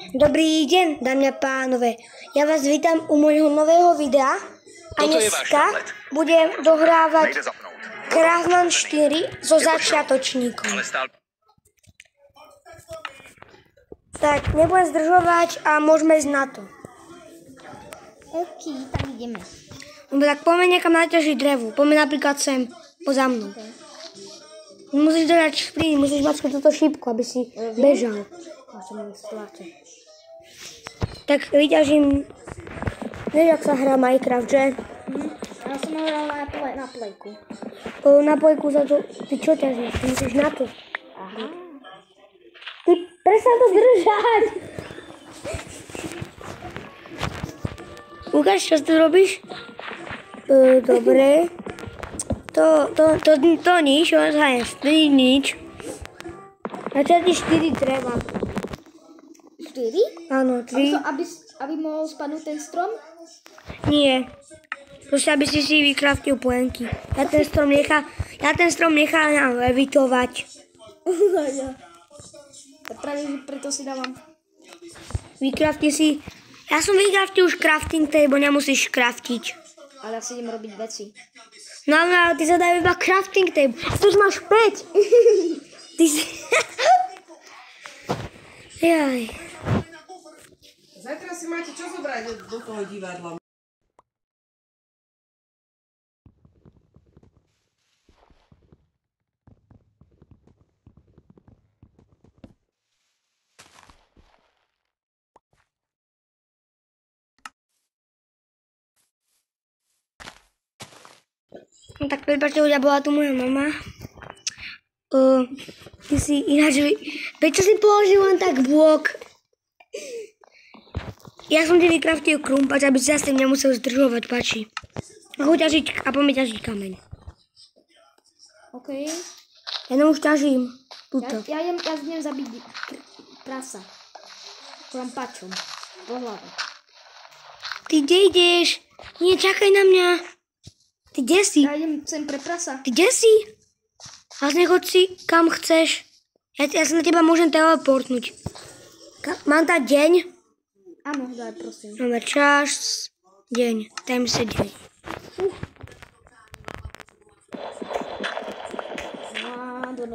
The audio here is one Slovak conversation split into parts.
Dobrý deň, dámy a pánové. Ja vás vítam u môjho nového videa a dneska budem dohrávať Craftman 4 so začiatočníkom. Tak, nebudem zdržovať a môžeme ísť na to. OK, tak ideme. No tak poďme niekam naťažiť drevu. Poďme napríklad sem, poza mnou. Okay. Musíš držať šprint, musíš mať toto šípko, aby si bežal. Tak vyťažím, vieš, jak sa hrá Minecraft, že? Ja som hral na plejku. Na plejku sa to, ty čo ťažíš? Ty musíš na to. Aha. Ty prestaň to držať! Ukáž, čo tu robíš? Dobre. To nič, nič. Načatí 4 dreva. 4? Áno, 3. Aby mohol spadnúť ten strom? Nie. Proste, aby si vykraftil plenky. Ja ten strom nechám levitovať. Práve preto si dávam. Vykrafti si. Ja som vykraftil už crafting table, nemusíš craftiť. Ale ja si idem robiť veci. No, ty sa dajú iba crafting table. Tu už máš 5. Ty si... Jaj. Zajtra si máte čo zobrať do toho divadla? No tak prepáčte, ľudia, bola tu moja mama. Ty si ináč... Prečo si položil len tak blok? Ja som ti vykraftil krumpač, aby si sa s tým nemusel zdržovať, páči. A poďme ťažiť kameň. OK. Ja už ťažím. Tuto. Ja idem zabiť prasa. Krampačom. Do hlavy. Ty kde ideš? Nie, čakaj na mňa. Ty kde si? Ja idem sem pre prasa. Ty kde si? Vlastne choď si kam chceš. Ja sa na teba môžem teleportnúť. Mám dať deň? Áno, daj prosím. Máme čas, deň, dajme sa deň.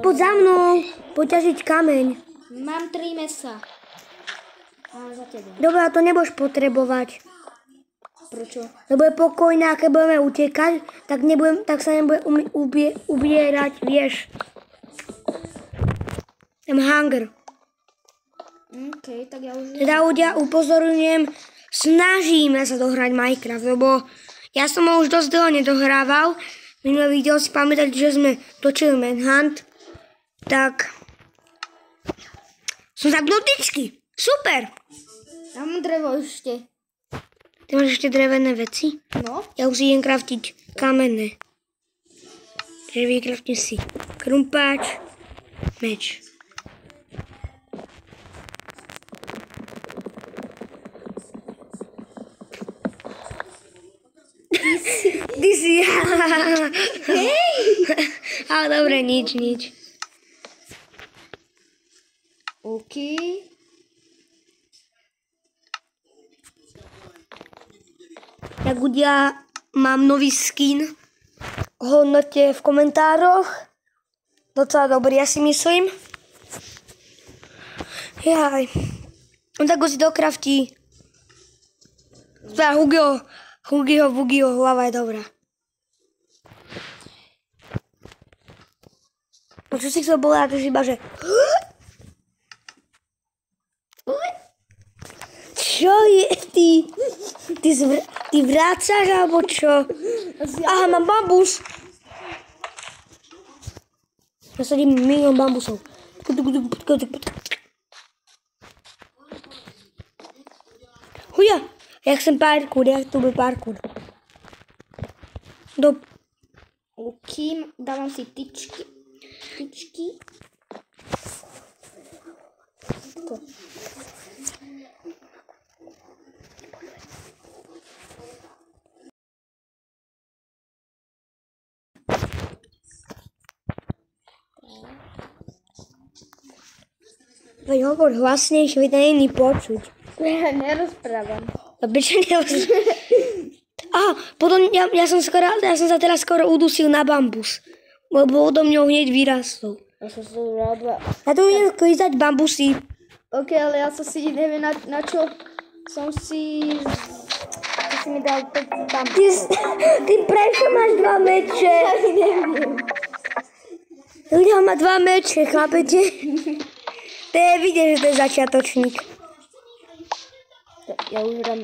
Poď za mnou, poťažiť kameň. Mám 3 mesa. Ale za teba. Dobre, a to nebudeš potrebovať. Prečo? Lebo je pokojné, a keď budeme utekať, tak sa nebude ubierať, vieš. Ten hunger. OK, tak ja už... Teda ľudia, upozorňujem, snažíme sa dohrať Minecraft, lebo ja som ho už dosť dlho nedohrával. Minulé video si pamätať, že sme točili Manhunt, tak som zabudol tyčky. Super! Ja mám drevo ešte. Ty máš ešte drevené veci? No. Ja už idem craftiť kamenné. Takže vykraftím si krumpáč, meč. Ty si... Hej! Ale dobre, nič. OK. Tak ľudia, mám nový skin. Hodnote v komentároch. Docela dobrý, ja si myslím. Jaj. On tak ho si dokraftí. Teda Hugiho hlava je dobrá. No čo si chcel povedať, že iba, že... Čo je ty? Ty vrácaš, alebo čo? Aha, mám bambus. Nasadím milión bambusov. Huja, jak jsem parkour, jak to byl parkour. OK, dávam si tyčky. To. Veď hovor hlasnejšie, veď není počuť. Ja nerozprávam. Prečo potom ja som sa teraz skoro udusil na bambus. Lebo odo mňou hneď vyrastol. Ja som sa rád. Ja tu idem klízať bambusy. OK, ale ja som si neviem na čo som si... Ty si mi dal 5 bambusov. Ty prečo máš 2 meče? Ja neviem. Ľudia má 2 meče, chápete? To je vidieť, že to je začiatočník. Ja už hrám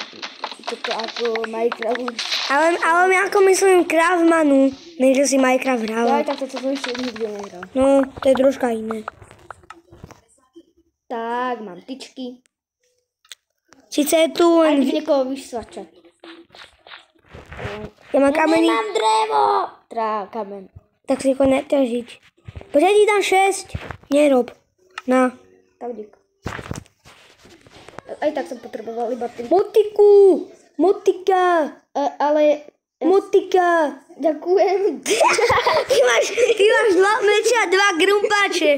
toto ako Minecraft. Ale my ako myslím Craftmanu, než si Minecraft hral. Ja tak toto som ešte nikdy nehral. No, to je troška iné. Tak, mám tyčky. Sice je tu Aj len... niekoho vysvačať. Ja mám kameny, Nemám drevo! Kamen. tak si ho neťažiť. Počkaj, ti dám 6. Nerob. Na. Tak dík. Aj tak som potreboval iba 3. Motiku! Motika! Ale... Motika! Ďakujem. Ty máš 2 meče a 2 grumpáče.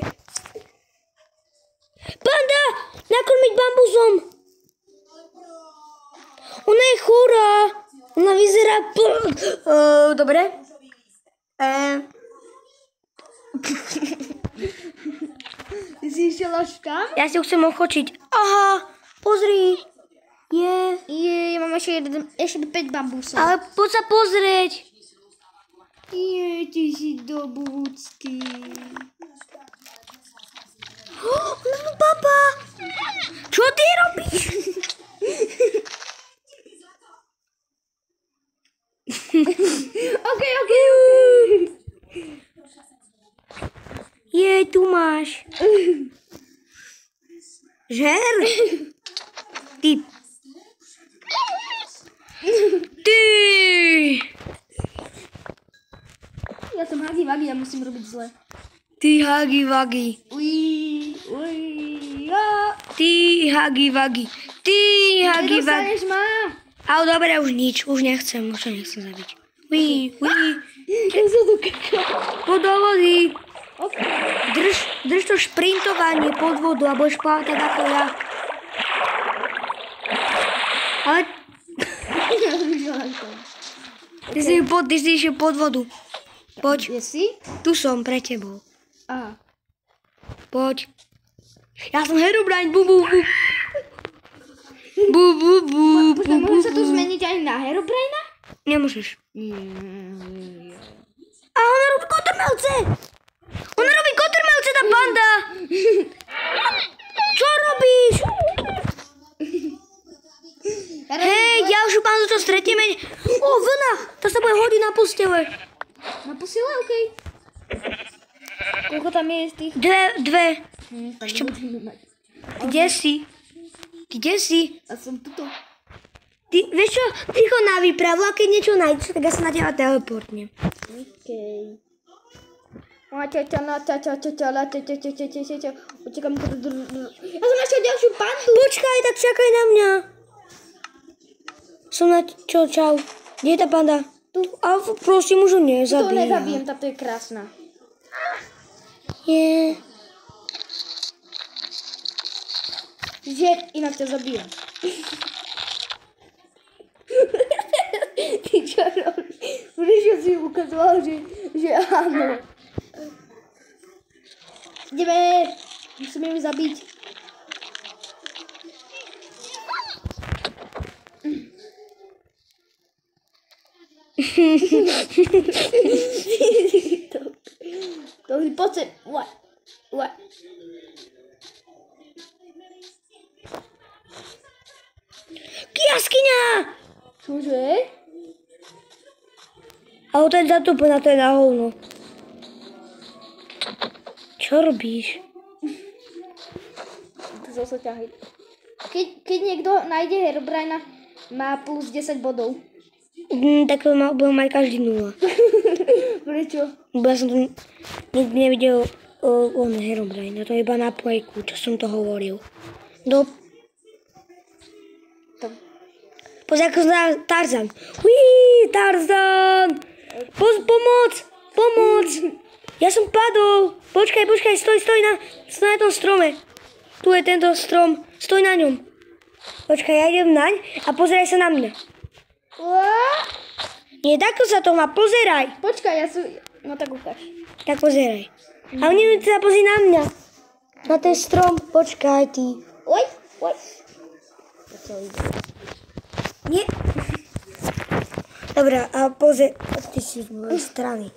Panda! Nakrmiť bambuzom! Ona je chorá. Ona vyzerá... Dobre. Ty si išiel až tam? Ja si ho chcem ochočiť. Aha, pozri. Ja mám ešte 5 bambusov. ale poď sa pozrieť. Ty si do budky. Papa, čo ty robíš? OK. Jej, tu máš. Žer. Ty. Ja som hagi vagi, ja musím robiť zle. Ty hagi vagi. Ja. Ty hagi vagi. Ty hagi vagi. Nedostaneš ma. Ale dobre, už nič. Už nechcem zabiť. Ja sa do kaka. Pod do vody. OK. Drž to šprintovanie pod vodu a budeš plávať tak ako ja. Ale ty si išiel pod vodu. Poď, Kde si? tu som pre tebou. Aha. Poď. Ja som Herobrine, bu. Počkaj, môžem sa tu zmeniť aj na Herobrina? Nemôžeš. A ona robí kotrmelce! Tá panda! Čo robíš? Hej, ďalšiu pandu čo stretieme. Vlna! To sa bude hodiť na postele. Na posile? OK. Koľko tam je z tých? Dve. Ešte budeme mať. Kde si? A som tuto. Ty, vieš čo? Ticho na výpravu a keď niečo nájdeš, tak ja sa na teba teleportnem. OK. Utekám. Ja som našiel ďalšiu pandu. Počkaj, tak čakaj na mňa. Som na... Čau. Kde je tá panda? Tu. A prosím, už ho To nezabíjam. nezabijem, táto je krásna. Je. Že inak ťa zabijem. Ty čo robíš? Prečo si ukazoval, že áno. Ideme. Musíme ju zabiť. Poď sem. What? Jaskyňa! Čože? Ale to je zatúpená, to je na hovno. Čo robíš? To zase ťahaj. Keď niekto nájde Herobrina, má plus 10 bodov. Tak budem mať každý 0. Prečo? Bo ja som tu nikdy nevidel Herobrina, to je iba na plejku, čo som to hovoril. Pozri, ako zná Tarzan. Tarzan! Pomoc! Ja som padol! Počkaj, stoj na tom strome. Tu je tento strom. Stoj na ňom. Počkaj, ja idem naň a pozeraj sa na mňa. Nie, takto sa to má. Pozeraj. Počkaj, ja som... No tak ukáž. Tak pozeraj. A oni sa pozri na mňa. Na ten strom. Počkaj ty. Oj. Nie. Dobre, a pozri. Ty si z mojej strany.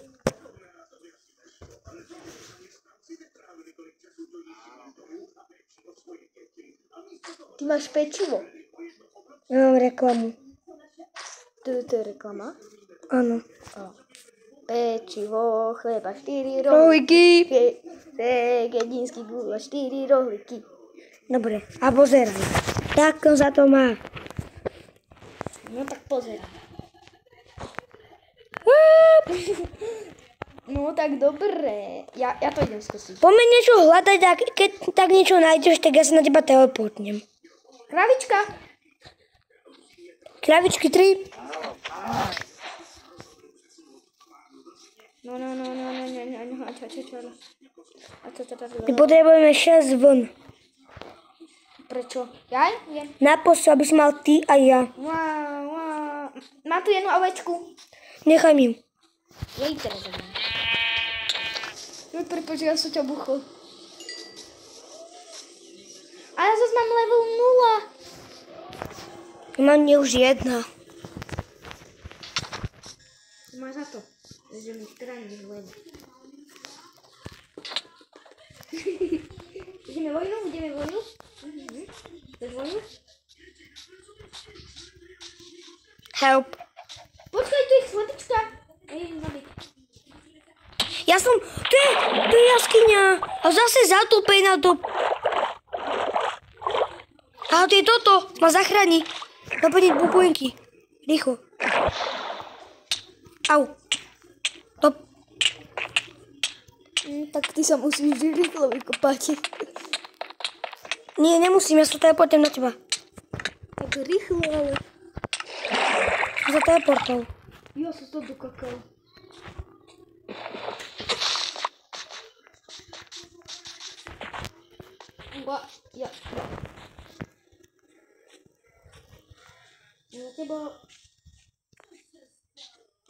Ty máš pečivo. Ja mám reklamu. To je reklama? Áno. Pečivo, chleba, 4 rohlíky. Rohlíky. Vegedínsky guláš, 4 rohlíky. Dobre, a pozeraj. Takto sa to má. No tak pozerám. No tak dobre. Ja to idem skúsiť. Poďme niečo hľadať a keď tak niečo nájdeš, tak ja sa na teba teleportnem. Kravička. Kravičky 3. No. My potrebujeme 6 vln. Prečo? Ja idem. Na postu, aby si mal ty a ja. Mám tu jednu ovečku. Nechaj mi. Ja ji teraz idem. Prepáč, ja som ťa buchol. A ja zase mám level 0. Mám už jedna. Máš za to, že mi chrániš level. Ideme vojnu? Chceš vojnu? Help. Počkaj, tu je chladička. Ja idem zabiť. Ja som... To je jaskyňa. A zase zatúpená to... A to je toto. Ma zachráni. Naplniť bubujenky. Rýchlo. Au. Top. Tak ty sa musíš rýchlo vykopať. Nie, nemusím. Ja sa teleportujem na teba. Tak rýchlo, ale... Som sa teleportol. Ja som to dokakal. Ja. Na teba...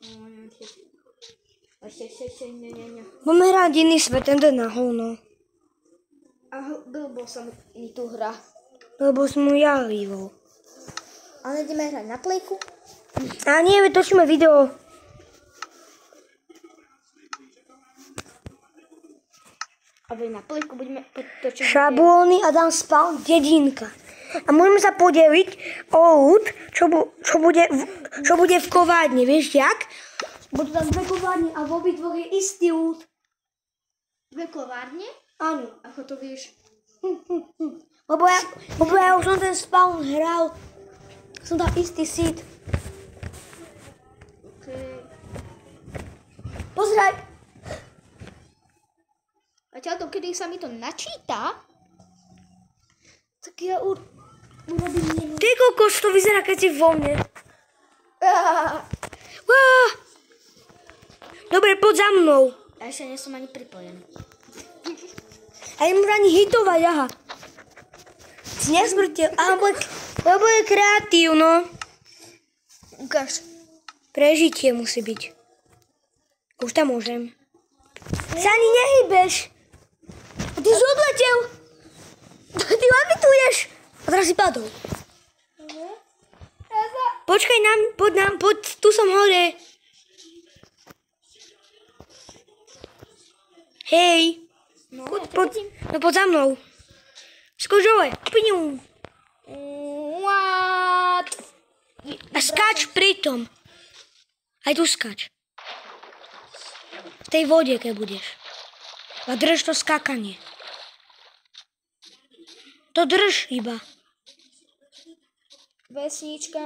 Nie. Budeme hrať iný svet, tento je na hovno. A blbo sa mi tu hra. Lebo som mu ja vyvol. Ale ideme hrať na plejku. A nie, točíme video. A na plejku budeme točiť Šablóny a dám spawn dedinka. A môžeme sa podeliť o loot, čo bude v kovárni. Vieš jak? Budú tam 2 kovárne a v obidvoch je istý loot. 2 kovárne? Áno. Ako to vieš? Lebo ja už som ten spawn hral. Som dal istý seed. Okay. Pozeraj. A to, kedy sa mi to načíta, tak ja urobím jednu. Ty kokos, to vyzerá, keď si vo mne. Dobre, poď za mnou. Ja ešte nie som ani pripojený. A nemôžem ani hitovať, aha. Si nesmrtil. Lebo je kreatívno. Ukáž. Prežitie musí byť. Už tam môžem. Sa ani nehybeš. A ty si odletel. Ty levituješ. A teraz si padol. Počkaj poď, tu som hore. Hej. Poď za mnou. Skúš dole. Piňu. What? A skáč pritom. Aj tu skáč. V tej vode, keď budeš. A drž to skákanie. To drž iba. Vesnička.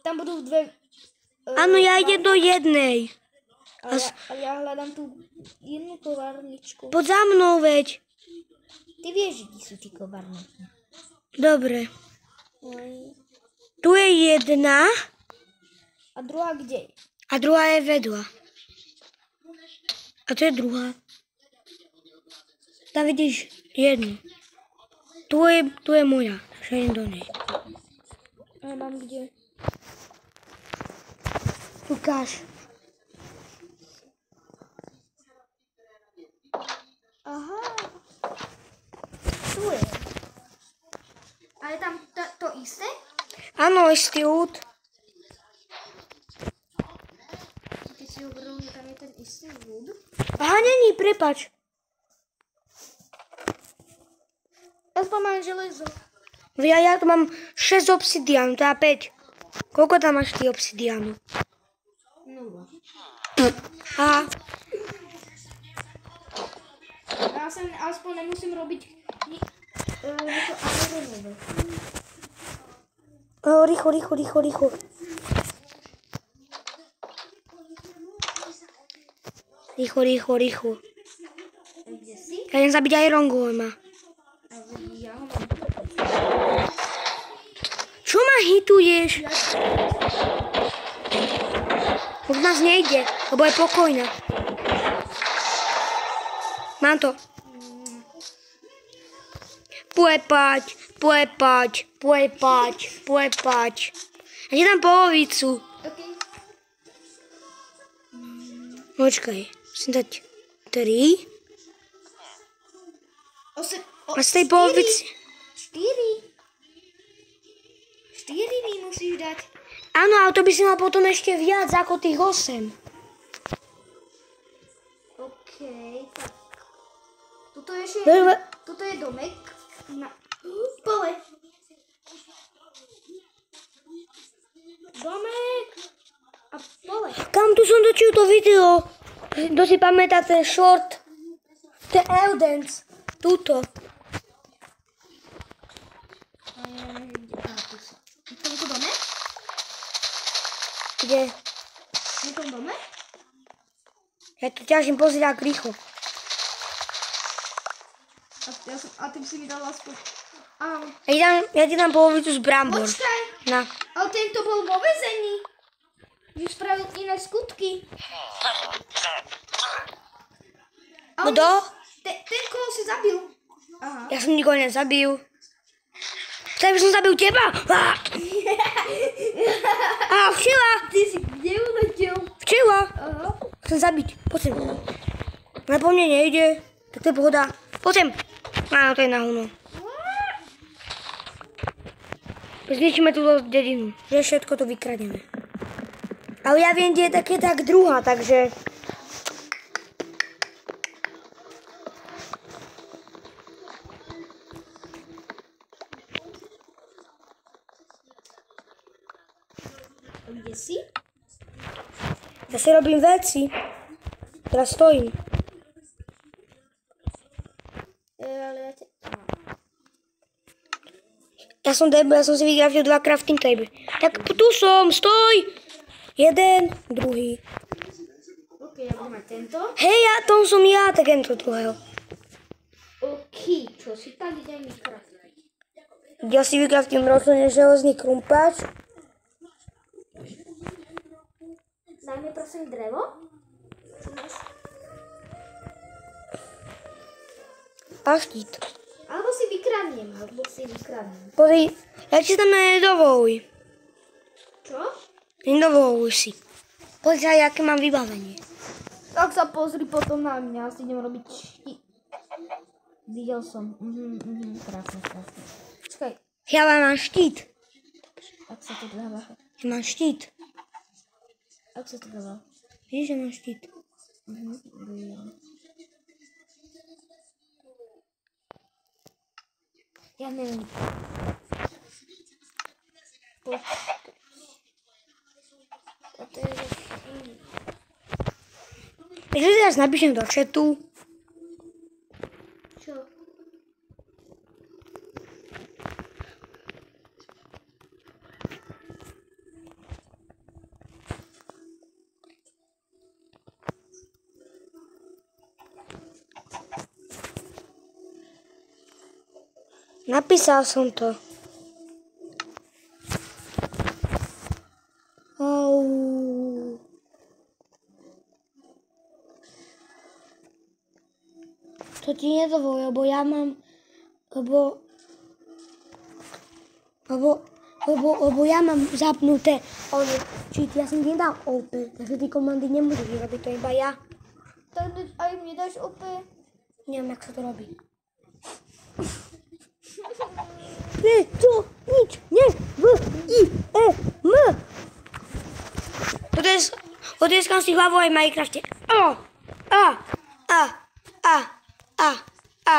Tam budú 2... Áno, ja idem do jednej. Ale ja hľadám tú jednu kovárničku. Poď za mnou, veď. Ty vieš, kde sú tí kovárničky. Dobre. Tu je jedna. A druhá kde? A druhá je vedľa. A to je druhá. Tam vidíš Jednu. Tu je moja, takže idem do nej. A mám kde? Ukáž. Aha. Tu je. A je tam to isté? Áno, istý út. Ty si hovoril, že tam je ten istý ľud? Aha, není, prepač. Ja tam mám železo. Ja tu mám 6 obsidiánu, teda 5. Koľko tam máš ty obsidiánu? 0. Aha. Ja sa aspoň nemusím robiť niečo aeronové. Rýchlo. Rýchlo. Kde si? Ja idem zabiť aj Rongolema. Ja ho mám. Čo ma hituješ? Od nás nejde, lebo je pokojná. Mám to. Pojepať. A ti dám polovicu. Okay. Počkaj, musím dať 3. A z tej polovici... 4 mi musíš dať. Áno, ale to by si mal potom ešte viac ako tých 8. OK, tak. Tuto je ešte... Dobre. Tuto je domek. Pole. Domek. A pole. Kam tu som točil to video? Kto si pamätá ten short? Ten Eldance. Tuto. A ja neviem, kde. A, tu si. V tomto dome? Kde? V tom dome? Ja tu ťažím, pozri, ak rýchlo. A ty si mi dal aspoň... Áno. Ja ti dám polovicu z brambor. Počkaj, Na. ale tento bol vo väzení. Už spravil iné skutky. Kto? Ten, koho si zabil. Aha. Ja som nikoho nezabil. Tak by som zabil teba. Včela. Ty si kde uletel? Včela. Aha. Chcem zabiť. Poď sem. Ale po mne nejde. Tak to je pohoda. Poď sem. Áno, to je na huno. Zničíme túto dedinu. Že všetko to vykradneme. Ale ja viem, kde je také tak druhá, takže... Kde si? Zase robím veci. Teraz stojím. Ale ja te... Ja som debil, ja som si vygrafil 2 crafting table. Tak tu som, stoj! 1, druhý. OK, ja budem mať tento. Hej, tom som ja, tak tento druhého. OK, čo si tak idem vykraftiť? Ja si vykraftím rozhodne železný krumpáč. Daj mi prosím drevo. A štít. Alebo si vykradnem. Pozri, ja ti tam nedovoluj. Čo? Nedovoluj si. Pozri sa, aké mám vybavenie. Tak sa pozri potom na mňa, asi idem robiť Videl som. Krásne. Čakaj, Ja mám štít. ak sa to dáva. Ja mám štít. Ak sa to dáva. Vidíš, že mám štít. Ja neviem. Toto je Takže teraz napíšem do chatu. čo? Napísal som to. To ti nedovolí, lebo ja mám Lebo ja mám zapnuté cheat. Ja som ti nedal OP, takže ty komandy nemôžeš vyrobiť, to iba ja. Tak aj mi dáš OP. Neviem, jak sa to robí. Nie, to, nič, nie, v, i, e, m. Otieskam si hlavu aj v Minecrafte. A.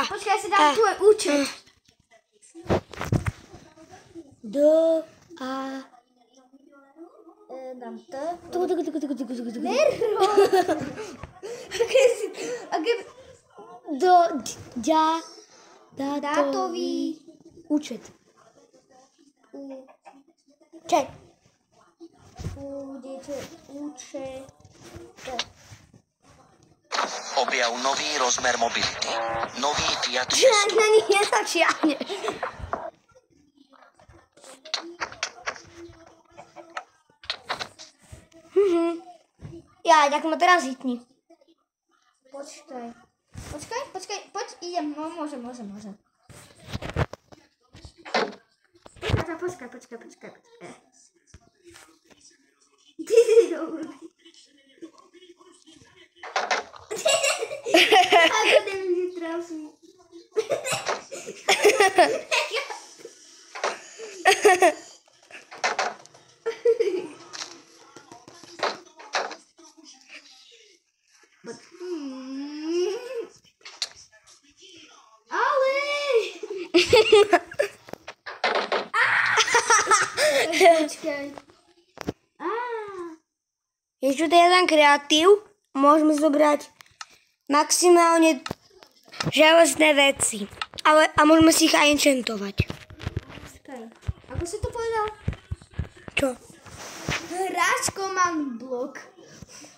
Počkaj, ja si dám tvoj účet. Dám to. Mero. Dátový účet. Čaj. Účet. Objav nový rozmer mobility. Nový Fiat Ja 600. na nich nezačiahneš. Ja, tak ma teraz hitni. Počkaj, poď, idem, môžem. Počkaj. Ty si dobrý. Ako ten mi trafí. Ale! Počkaj. Je tu jeden kreatív, môžeme zobrať maximálne železné veci. A môžeme si ich aj enchantovať. Počkaj. Ako si to povedal? Čo? Hráč command block.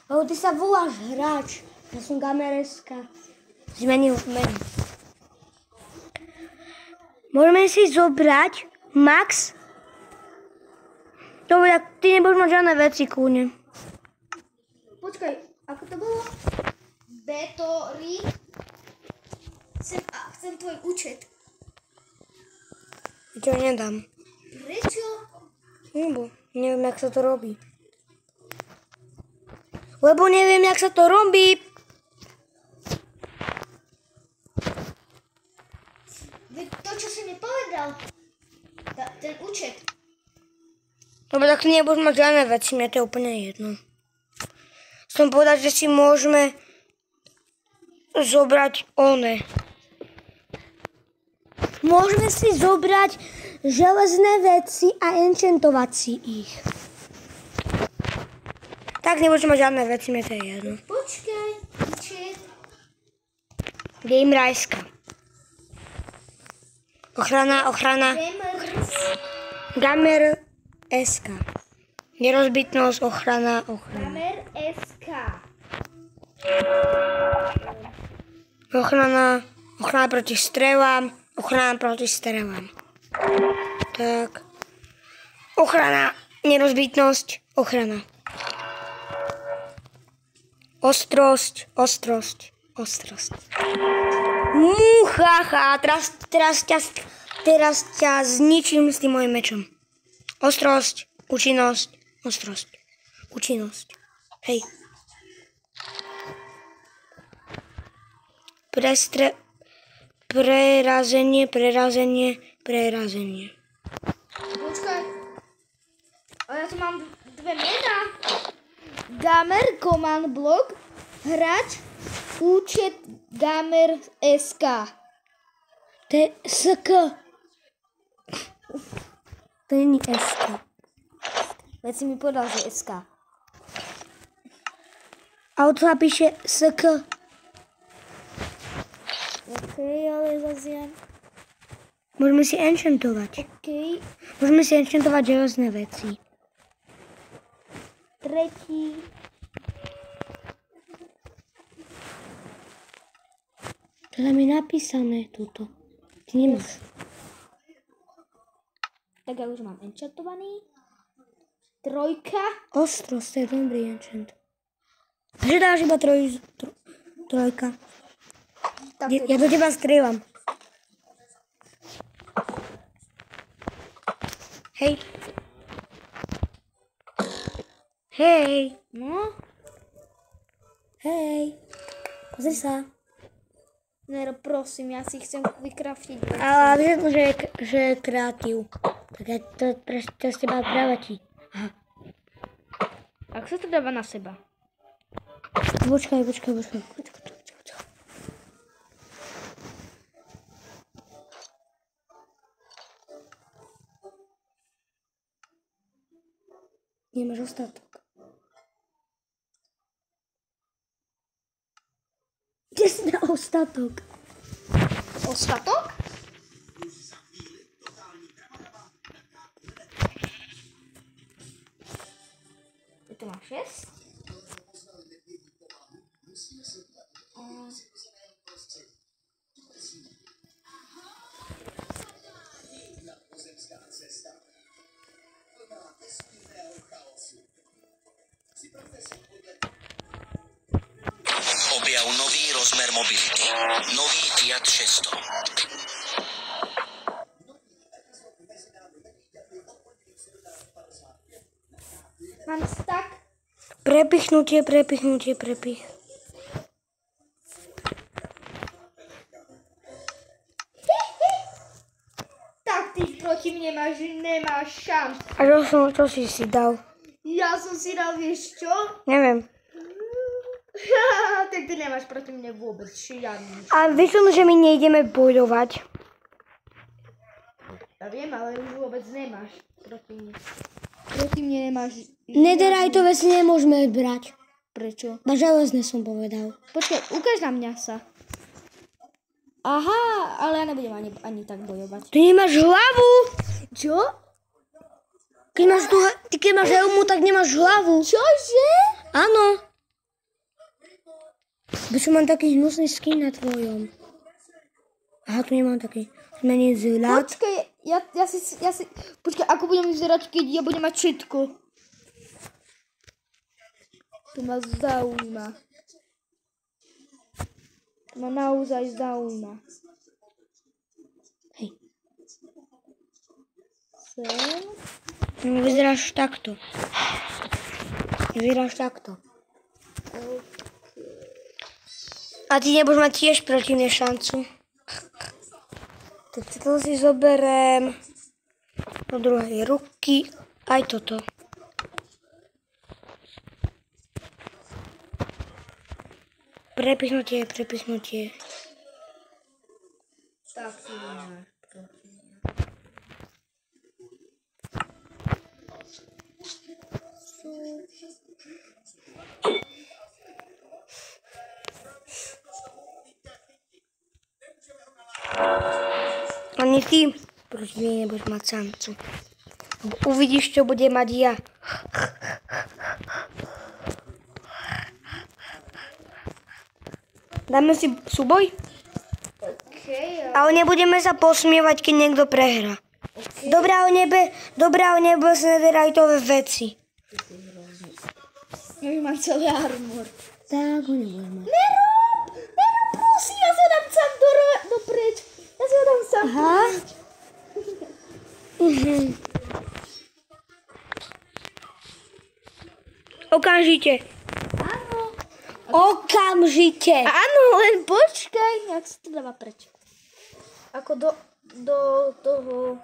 Ale ty sa voláš hráč. Ja som Gamereska. Zmenil meno. Môžeme si zobrať max. Dobre, tak ty nebudeš mať žiadne veci, kúne. Počkaj, ako to bolo? Betory. Chcem tvoj účet. Čo nedám. Prečo? Lebo neviem, jak sa to robí. Lebo neviem, jak sa to robí. Veď to, čo si mi povedal. Ten účet. Dobre, tak nebudeš mať žiadne veci, mne to je úplne jedno. Chcem povedať, že si môžeme zobrať one. Môžeme si zobrať železné veci a enchantovať si ich. Tak nebudeš mať žiadne veci, mne to je jedno. Počkaj, účet. Game Rajska. Ochrana. Gamer SK. Nerozbitnosť, ochrana. Gamer SK. Ochrana proti strelám. Tak. Ochrana, nerozbitnosť, ochrana. Ostrosť. Muchacha, teraz ťa zničím s tým mojim mečom. Ostrosť, účinnosť, ostrosť, účinnosť. Hej. Prerazenie. Počkaj. A ja tu mám dve mená. Gamer command block. Hráč. Účet Gamer SK. To je SK. To není SK. Veď si mi povedal, že SK. A od toho píše SK. OK, ale zase ja... Môžeme si enchantovať. OK. Môžeme si enchantovať železné veci. Tretí. To tam je napísané tuto. Ty nemáš. Tak ja už mám enchantovaný. Trojka. Ostrosť, to je dobrý enchant. Že dáš iba trojka. Tak Ja do teba strieľam. Hej. Hej. No, Hej. Pozri sa. Nero, prosím, ja si chcem vykraftiť veci. Ale vidím, že je kreatív. Tak ja to s teba prevačí. Aha. Ak sa to dáva na seba? Počkaj. Nemáš ostatok. Kde si dal ostatok? Ostatok? Ty to máš 6? Objav nový rozmer mobility. Nový Fiat 600. Mám tak. Prepich. Tak ty proti mne nemáš šanc. A čo si dal? Ja som si dal, vieš čo? Neviem. Tak ty nemáš proti mne vôbec žiadny. A myslím, že my nejdeme bojovať. Ja viem, ale už vôbec nemáš proti mne. Proti mne nemáš... Netherite veci nemôžeme brať. Prečo? Na železné som povedal. Počkaj, ukáž na mňa sa. Aha, ale ja nebudem ani tak bojovať. Ty nemáš hlavu! Čo? Keď máš helmu, tak nemáš hlavu. Čože? Áno. Prečo mám taký hnusný skin na tvojom? Aha, tu nemám taký. Zmeniť zľad. Počkaj, ja si... Počkaj, ako budem vyzerať, keď ja budem mať všetko? To ma zaujíma. To ma naozaj zaujíma. Hej. Sem. Vyzeráš takto. A ty nebudeš mať tiež proti mne šancu. Tak toto si zoberiem do druhej ruky. Aj toto. Prepíchnutie. Tak si nemáš proti mne. Ani ty proti mne nebudeš mať šancu. Uvidíš, čo bude mať ja. Dáme si súboj? Okay, Ale nebudeme sa posmievať, keď niekto prehrá. okay. Dobrá o nebo sa netheriteové veci. Ja mám celý armor. Tak ho nebudeme. Nerob, prosím, ja sa dám sám dopreč. Ja sa dám sám dopreč. Okamžite. Áno. Okamžite. Áno, len počkaj. Jak sa to dáva preč? Ako do toho...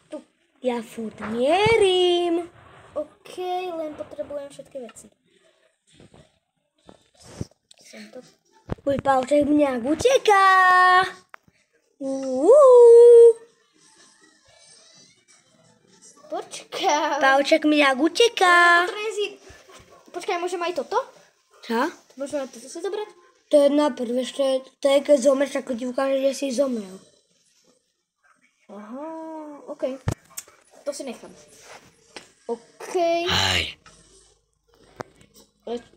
Tu. Ja furt mierim. OK, len potrebujem všetky veci. Som to... Môj Pavček mňak uteká. Počkaj. Pavček mňak uteká. Potrebujem si... Počkaj, môžem aj toto? Čo? Môžem aj toto si zobrať? To je najprv, ešte to je keď zomreš, ako ti ukáže, že si zomrel. Aha, OK. To si nechám. OK. Aj.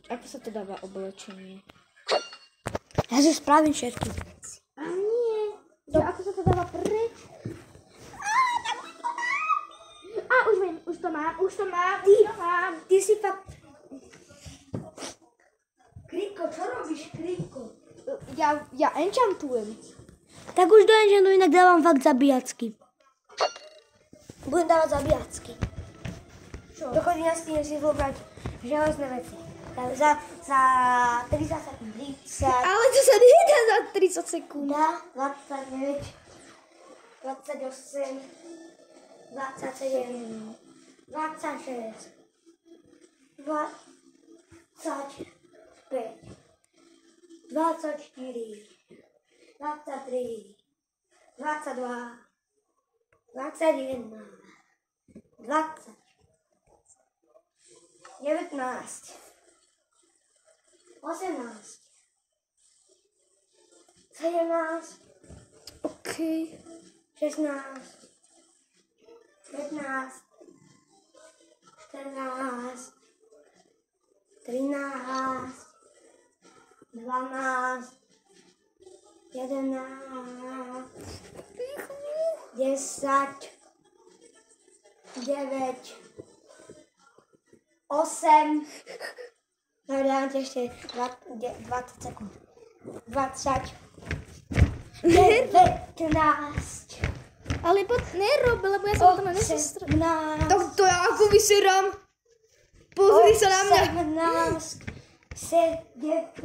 Ako sa to dáva oblečenie? Ja si spravím všetky veci. A nie. Ako sa to dáva preč? Už viem, už to mám. Ty si fakt... Kriko, čo robíš, Kriko? Ja enchantujem. Tak už do enchantu, inak dávam fakt zabíjacky. Budem dávať zabíjacky. Čo? Dochodí na s tým, si zobrať železné veci. Za 30 sekúnd. 30. Ale to sa nedá za 30 sekúnd. Dá 29, 28, 27, 26, 25, 24, 23, 22, 21, 20, 19, 18, 17, OK. 16, 15, 14, 13, 12, 11, 10, 9, 8, dám ti ešte 20 sekúnd. 20, 19, Ale nerob, lebo ja som tam nesestra. 18, Tak to ja ako vyserám. Pozri sa na mňa. 17, 17,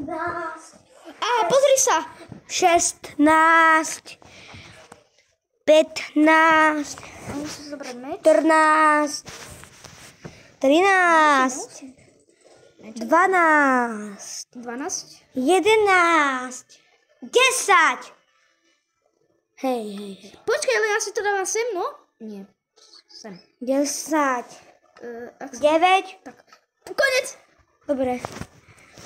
Á, pozri sa. 16, 15, A musím si zobrať meč. 14, 13, 12, 12. 11, 10. Hej. Počkaj, ale ja si to dávam sem, no? Nie. Sem. 10, Ak 9. tak. Konec. Dobre.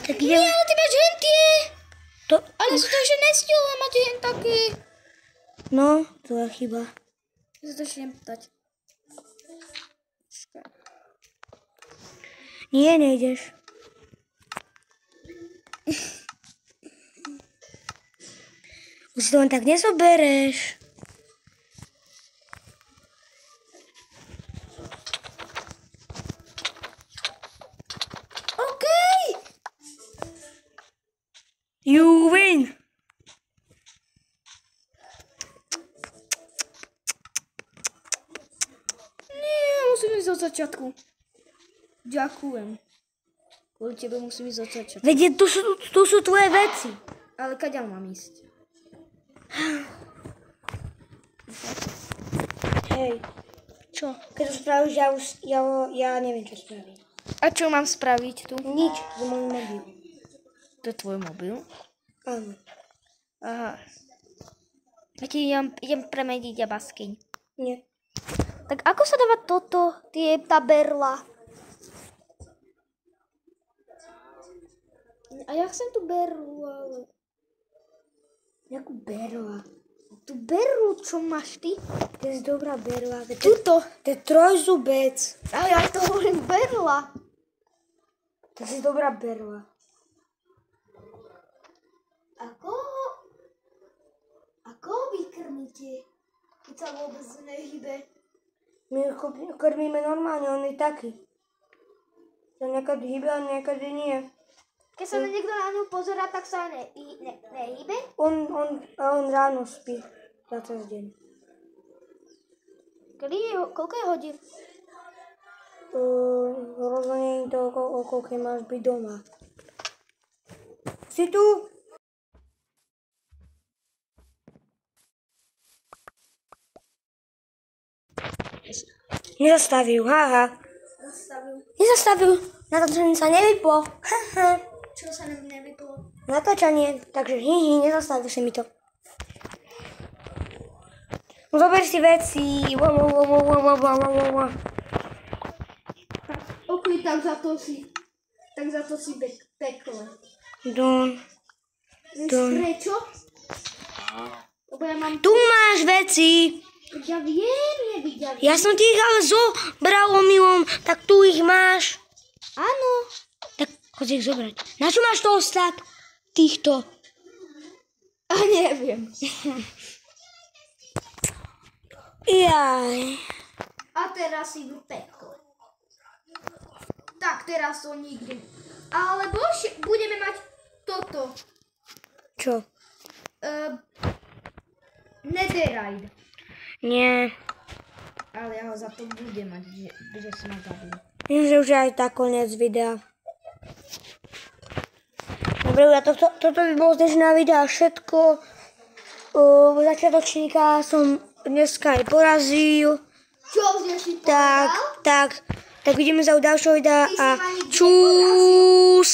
Tak Nie, idem. ale ty máš hentie. To, Ale si to ešte nestihla mať hen také. no, to je chyba. Ja si to ešte idem dať. Nie, nejdeš. Už si to len tak nezobereš. OK. You win. Nie, musím ísť od začiatku. Ďakujem. Kvôli tebe musím ísť od začiatku. Veď tu sú tvoje veci. Ale kaďal mám ísť? Hej. Čo? Keď to spravíš, ja neviem, čo spravím. A čo mám spraviť tu? Nič, to môj mobil. To je tvoj mobil? Áno. Aha. Ja ti idem premeniť baskyň. Nie. Tak ako sa dáva toto? Tá berla. A ja chcem tú berlu, ale... Jakú berla? Tú berlu, čo máš ty? To je dobrá berla. Tuto. To je trojzubec. Ale ja to hovorím berla. To je dobrá berla. Ako ho vykrmíte? Keď sa vôbec nehybe. My ho krmíme normálne, on je taký. To niekedy hýbe a niekedy nie. Keď sa niekto na ňu pozerá, tak sa nehybe? On ráno spí. Za cez deň. Koľko je hodín? Rozhodne to, o koľkej máš byť doma. Si tu? Nezastavil, haha. Nezastavil. Natáčanie sa nevyplo. Čo sa nevyplo? Natáčanie, takže nezastavil si mi to. Zober si veci. OK, tak za to si pekle. Don. Vieš prečo? Lebo ja mám... Tu máš veci. Ja viem, nevidel. Ja som ti ich ale zobral omylom, tak tu ich máš. Áno. Tak choď ich zobrať. Na čo máš to ostat? Týchto. A neviem. Jaj. A teraz si v pekle. Tak, teraz to nikdy. Alebo budeme mať toto. Čo? Netherite. Nie. Ale ja ho za to budem mať, že som ma zabil. Viem, že už je aj tak koniec videa. Dobre, toto by bolo z dnešného videa všetko. Začiatočníka som dneska aj porazil. Čo už si Tak vidíme sa u ďalšieho videa a čus.